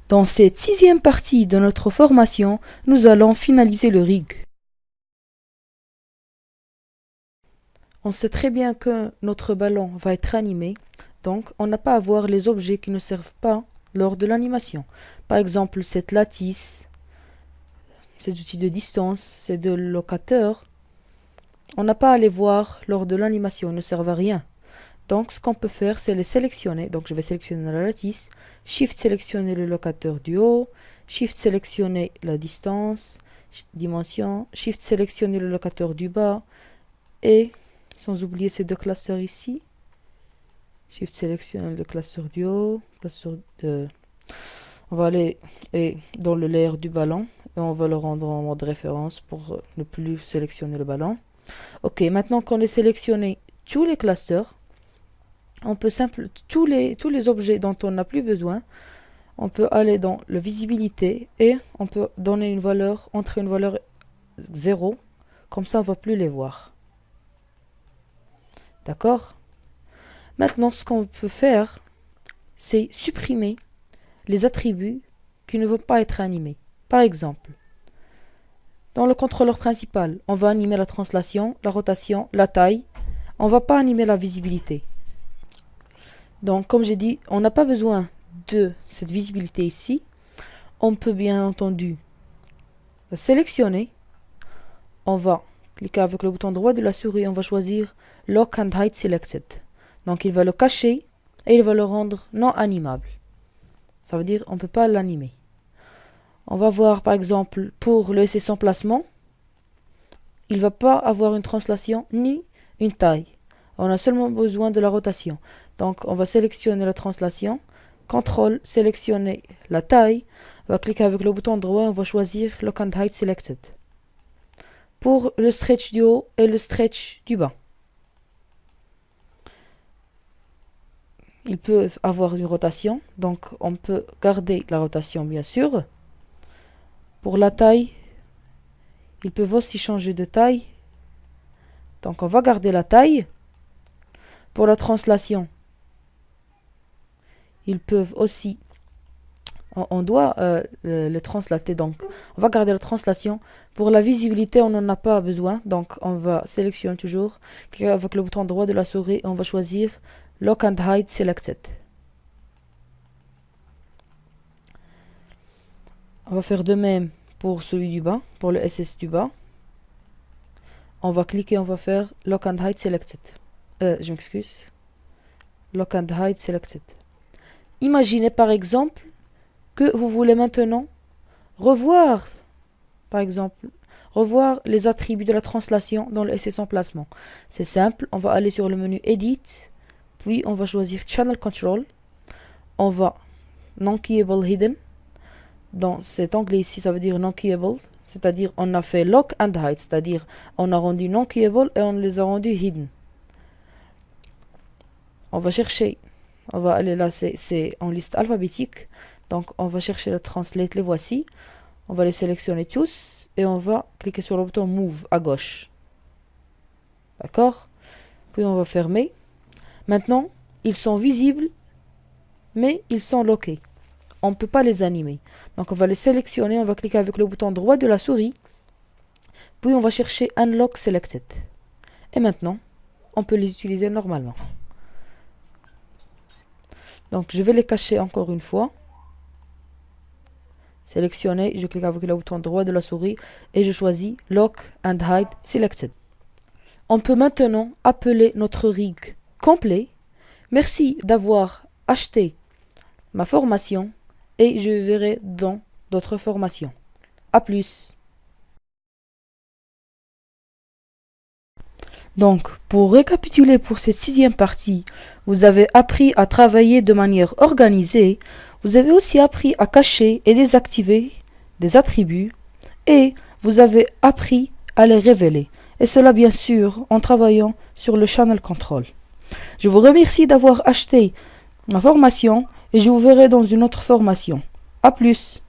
Dans cette sixième partie de notre formation, nous allons finaliser le rig. On sait très bien que notre ballon va être animé, donc on n'a pas à voir les objets qui ne servent pas lors de l'animation. Par exemple, cette lattice, cet outil de distance, ces deux locateurs, on n'a pas à les voir lors de l'animation, ils ne servent à rien. Donc ce qu'on peut faire, c'est les sélectionner. Donc je vais sélectionner la lattice, Shift sélectionner le locateur du haut, Shift sélectionner la distance, dimension, Shift sélectionner le locateur du bas, et sans oublier ces deux classeurs ici, Shift sélectionner le classeur du haut, on va aller dans le layer du ballon, et on va le rendre en mode référence pour ne plus sélectionner le ballon. Ok, maintenant qu'on ait sélectionné tous les clusters, on peut tous les objets dont on n'a plus besoin, on peut aller dans le visibilité et on peut donner une valeur, entrer une valeur 0, comme ça on ne va plus les voir. D'accord? Maintenant, ce qu'on peut faire, c'est supprimer les attributs qui ne vont pas être animés. Par exemple, dans le contrôleur principal, on va animer la translation, la rotation, la taille. On ne va pas animer la visibilité. Donc, comme j'ai dit, on n'a pas besoin de cette visibilité ici. On peut bien entendu la sélectionner. On va cliquer avec le bouton droit de la souris. On va choisir Lock and Hide Selected. Donc, il va le cacher et il va le rendre non animable. Ça veut dire qu'on ne peut pas l'animer. On va voir par exemple pour le laisser son placement. Il ne va pas avoir une translation ni une taille. On a seulement besoin de la rotation. Donc, on va sélectionner la translation. CTRL, sélectionner la taille. On va cliquer avec le bouton droit. On va choisir Lock and Hide Selected. Pour le stretch du haut et le stretch du bas. Ils peuvent avoir une rotation. Donc, on peut garder la rotation, bien sûr. Pour la taille, ils peuvent aussi changer de taille. Donc, on va garder la taille. Pour la translation, ils peuvent aussi, on doit les translater, donc on va garder la translation. Pour la visibilité, on n'en a pas besoin, donc on va sélectionner toujours, cliquer avec le bouton droit de la souris, on va choisir Lock and Hide Selected. On va faire de même pour celui du bas, pour le SS du bas. On va cliquer, on va faire Lock and Hide Selected. Je m'excuse. Lock and Hide Selected. Imaginez par exemple que vous voulez maintenant revoir, par exemple, revoir les attributs de la translation dans le SS emplacement. C'est simple, on va aller sur le menu Edit, puis on va choisir Channel Control. On va Non-Keyable Hidden. Dans cet onglet ici, ça veut dire Non-Keyable, c'est-à-dire on a fait Lock and Hide, c'est-à-dire on a rendu Non-Keyable et on les a rendus Hidden. On va chercher, on va aller là, c'est en liste alphabétique. Donc on va chercher le translate, les voici. On va les sélectionner tous et on va cliquer sur le bouton Move à gauche. D'accord? Puis on va fermer. Maintenant, ils sont visibles, mais ils sont lockés. On ne peut pas les animer. Donc on va les sélectionner, on va cliquer avec le bouton droit de la souris. Puis on va chercher Unlock Selected. Et maintenant, on peut les utiliser normalement. Donc je vais les cacher encore une fois. Sélectionner, je clique avec le bouton droit de la souris et je choisis Lock and Hide Selected. On peut maintenant appeler notre rig complet. Merci d'avoir acheté ma formation et je verrai dans d'autres formations. A plus. Donc, pour récapituler pour cette sixième partie, vous avez appris à travailler de manière organisée, vous avez aussi appris à cacher et désactiver des attributs, et vous avez appris à les révéler. Et cela bien sûr en travaillant sur le Channel Control. Je vous remercie d'avoir acheté ma formation et je vous verrai dans une autre formation. A plus.